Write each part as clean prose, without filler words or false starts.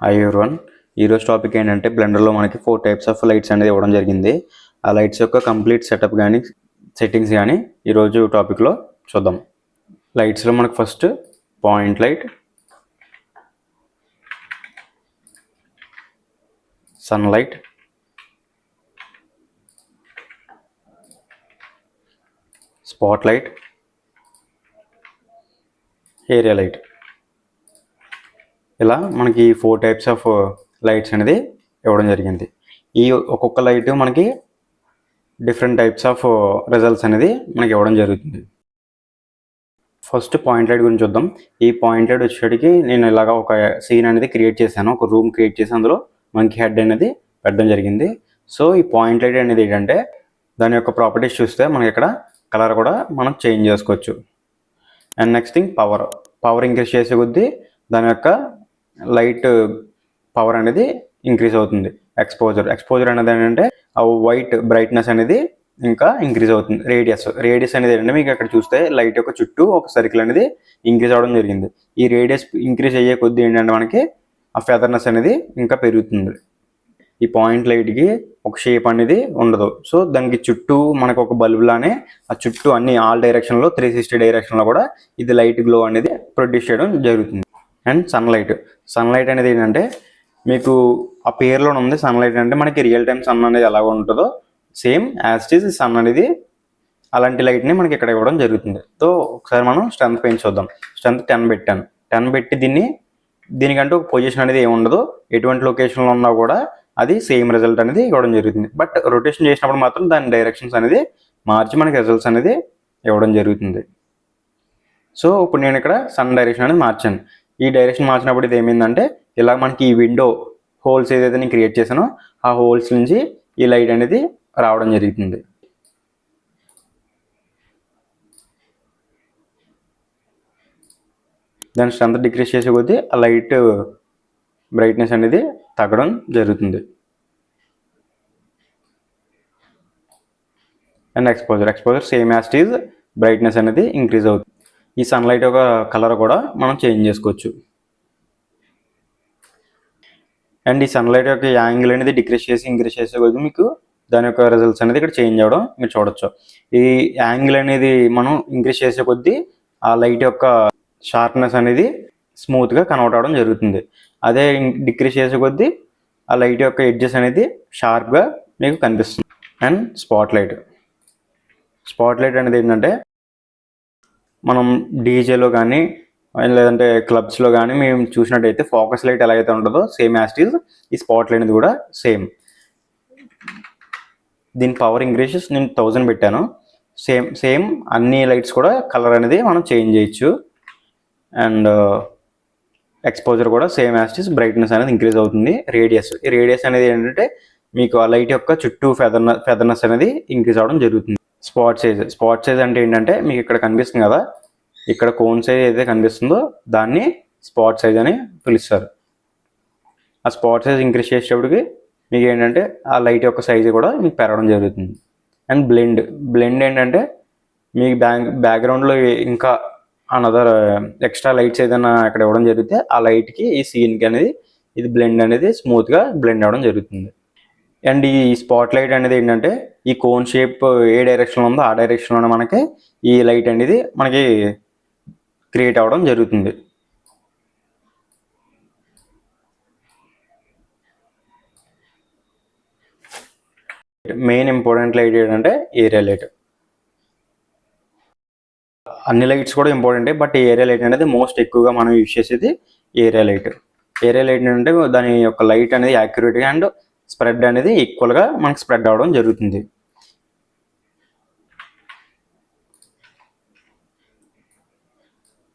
Hi everyone. ఈరోజు topic ఏంటంటే బ్లెండర్లో మనకి 4 టైప్స్ ఆఫ్ లైట్స్ అనేది ఇవ్వడం జరిగింది. ఆ లైట్స్ యొక్క కంప్లీట్ సెటప్ కానీ సెట్టింగ్స్ కానీ ఈరోజు టాపిక్లో చూద్దాం. లైట్స్లో మనకు first point light, sun light, spot light, area light, ఇలా మనకి 4 టైప్స్ ఆఫ్ లైట్స్ అనేది ఇవ్వడం జరిగింది. ఈ ఒక్కొక్క లైట్ మనకి డిఫరెంట్ టైప్స్ ఆఫ్ రిజల్ట్స్ అనేది మనకి ఇవ్వడం జరుగుతుంది. ఫస్ట్ పాయింట్ లైట్ గురించి చూద్దాం. ఈ పాయింట్ లైట్ వచ్చేటికి నేను ఇలాగ ఒక సీన్ అనేది క్రియేట్ చేశాను, ఒక రూమ్ క్రియేట్ చేసి అందులో మంకీ హెడ్ అనేది పెట్టడం జరిగింది. సో ఈ పాయింట్ లైట్ అనేది ఏంటంటే దాని యొక్క ప్రాపర్టీస్ చూస్తే మనకి ఇక్కడ కలర్ కూడా మనం చేంజ్ చేసుకోవచ్చు. And next thing power increase చేసే కొద్దీ దాని యొక్క లైట్ పవర్ అనేది ఇంక్రీజ్ అవుతుంది. ఎక్స్పోజర్ అనేది ఏంటంటే ఆ వైట్ బ్రైట్నెస్ అనేది ఇంకా ఇంక్రీజ్ అవుతుంది. రేడియస్ అనేది ఏంటంటే మీకు అక్కడ చూస్తే లైట్ యొక్క చుట్టూ ఒక సర్కిల్ అనేది ఇంక్రీజ్ అవ్వడం జరిగింది. ఈ రేడియస్ ఇంక్రీజ్ అయ్యే కొద్దీ ఏంటంటే మనకి ఆ ఫెదర్నెస్ అనేది ఇంకా పెరుగుతుంది. ఈ పాయింట్ లైట్కి ఒక షేప్ అనేది ఉండదు. సో దానికి చుట్టూ మనకు ఒక బల్బ్ లానే ఆ చుట్టూ అన్ని ఆల్ డైరెక్షన్లో 360 డైరెక్షన్లో కూడా ఇది లైట్ గ్లో అనేది ప్రొడ్యూస్ చేయడం జరుగుతుంది. అండ్ సన్లైట్ అనేది ఏంటంటే మీకు ఆ పేరులో ఉంది. సన్లైట్ అంటే మనకి రియల్ టైం సన్ అనేది ఎలా ఉంటుందో same as it is sun అనేది అలాంటి లైట్ని మనకి ఇక్కడ ఇవ్వడం జరుగుతుంది. సో ఒకసారి మనం స్ట్రెంత్ పెంచుద్దాం. స్ట్రెంత్ 10 పెట్టాను. 10 పెట్టి దీనికంటే ఒక పొజిషన్ అనేది ఏమి ఉండదు. ఎటువంటి లొకేషన్లో ఉన్నా కూడా అది సేమ్ రిజల్ట్ అనేది ఇవ్వడం జరుగుతుంది. బట్ రొటేషన్ చేసినప్పుడు మాత్రం దాని డైరెక్షన్స్ అనేది మార్చి మనకి రిజల్ట్స్ అనేది ఇవ్వడం జరుగుతుంది. సో ఇప్పుడు నేను ఇక్కడ సన్ డైరెక్షన్ అనేది మార్చాను. ఈ డైరెక్షన్ మార్చినప్పుడు ఇది ఏమైందంటే ఇలా మనకి ఈ విండో హోల్స్ ఏదైతే నేను క్రియేట్ చేశానో ఆ హోల్స్ నుంచి ఈ లైట్ అనేది రావడం జరుగుతుంది. దాని స్ట్రెంత్ డిక్రీజ్ చేసే కొద్దీ ఆ లైట్ బ్రైట్నెస్ అనేది తగ్గడం జరుగుతుంది. And exposure same as it is brightness అనేది ఇంక్రీజ్ అవుతుంది. ఈ సన్లైట్ యొక్క కలర్ కూడా మనం చేంజ్ చేసుకోవచ్చు. అండ్ ఈ సన్లైట్ యొక్క యాంగిల్ అనేది డిక్రీజ్ చేసి ఇంక్రీజ్ చేసే కొద్దీ మీకు దాని యొక్క రిజల్ట్స్ అనేది ఇక్కడ చేంజ్ అవ్వడం మీరు చూడొచ్చు. ఈ యాంగిల్ అనేది మనం ఇంక్రీజ్ చేసే కొద్దీ ఆ లైట్ యొక్క షార్ప్నెస్ అనేది స్మూత్గా కన్వర్ట్ అవ్వడం జరుగుతుంది. అదే డిక్రీజ్ చేసే కొద్దీ ఆ లైట్ యొక్క ఎడ్జెస్ అనేది షార్ప్గా మీకు కనిపిస్తుంది. అండ్ స్పాట్ లైట్ అనేది ఏంటంటే మనం డీజేలో కానీ లేదంటే క్లబ్స్లో కానీ మేము చూసినట్టయితే ఫోకస్ లైట్ ఎలా అయితే ఉంటుందో సేమ్ యాజ్ ఇట్ ఈజ్ ఈ స్పాట్ లైట్ అనేది కూడా సేమ్. దీని పవర్ ఇంక్రీజెస్ నేను 1000 పెట్టాను. సేమ్ అన్ని లైట్స్ కూడా కలర్ అనేది మనం చేంజ్ చేయొచ్చు. అండ్ ఎక్స్పోజర్ కూడా same as it is brightness అనేది ఇంక్రీజ్ అవుతుంది. ఈ రేడియస్ అనేది ఏంటంటే మీకు ఆ లైట్ యొక్క చుట్టూ ఫెదర్నెస్ అనేది ఇంక్రీజ్ అవ్వడం జరుగుతుంది. స్పాట్ సైజ్ అంటే ఏంటంటే మీకు ఇక్కడ కనిపిస్తుంది కదా, ఇక్కడ కోన్ సైజ్ ఏదైతే కనిపిస్తుందో దాన్ని స్పాట్ సైజ్ అని పిలుస్తారు. ఆ స్పాట్ సైజ్ ఇంక్రీజ్ చేసేటప్పటికి మీకు ఏంటంటే ఆ లైట్ యొక్క సైజ్ కూడా మీకు పెరగడం జరుగుతుంది. అండ్ బ్లెండ్ ఏంటంటే మీకు బ్యాక్గ్రౌండ్లో ఇంకా అనదర్ ఎక్స్ట్రా లైట్స్ ఏదైనా ఇక్కడ ఇవ్వడం జరిగితే ఆ లైట్కి ఈ సీన్కి అనేది ఇది బ్లెండ్ అనేది స్మూత్గా బ్లెండ్ అవ్వడం జరుగుతుంది. అండ్ ఈ స్పాట్ లైట్ అనేది ఏంటంటే ఈ కోన్ షేప్ ఏ డైరెక్షన్లో ఉందో ఆ డైరెక్షన్లోనే మనకి ఈ లైట్ అనేది మనకి క్రియేట్ అవ్వడం జరుగుతుంది. మెయిన్ ఇంపార్టెంట్ లైట్ ఏంటంటే ఏరియా లైట్. అన్ని లైట్స్ కూడా ఇంపార్టెంటే, బట్ ఏరియా లైట్ అనేది మోస్ట్ ఎక్కువగా మనం యూజ్ చేసేది ఏరియా లైట్ ఏంటంటే దాని యొక్క లైట్ అనేది యాక్యురేట్గా అండ్ స్ప్రెడ్ అనేది ఈక్వల్గా మనకి స్ప్రెడ్ అవ్వడం జరుగుతుంది.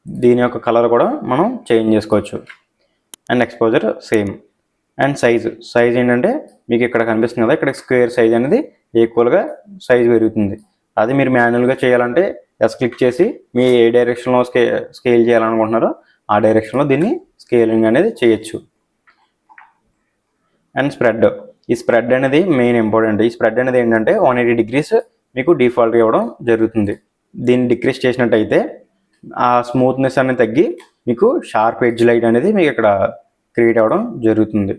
దీని యొక్క కలర్ కూడా మనం చేంజ్ చేసుకోవచ్చు. And exposure same. And size ఏంటంటే మీకు ఇక్కడ కనిపిస్తుంది కదా, ఇక్కడ స్క్వేర్ సైజ్ అనేది ఈక్వల్గా సైజ్ పెరుగుతుంది. అది మీరు మాన్యువల్గా చేయాలంటే క్లిక్ చేసి మీ ఏ డైరెక్షన్లో స్కేల్ చేయాలనుకుంటున్నారో ఆ డైరెక్షన్లో దీన్ని స్కేలింగ్ అనేది చేయొచ్చు. అండ్ ఈ స్ప్రెడ్ అనేది మెయిన్ ఇంపార్టెంట్. ఈ స్ప్రెడ్ అనేది ఏంటంటే 180 degrees మీకు డిఫాల్ట్గా ఇవ్వడం జరుగుతుంది. దీన్ని డిక్రీజ్ చేసినట్టయితే ఆ స్మూత్నెస్ అనేది తగ్గి మీకు షార్ప్ ఎడ్జ్ లైట్ అనేది మీకు ఇక్కడ క్రియేట్ అవ్వడం జరుగుతుంది.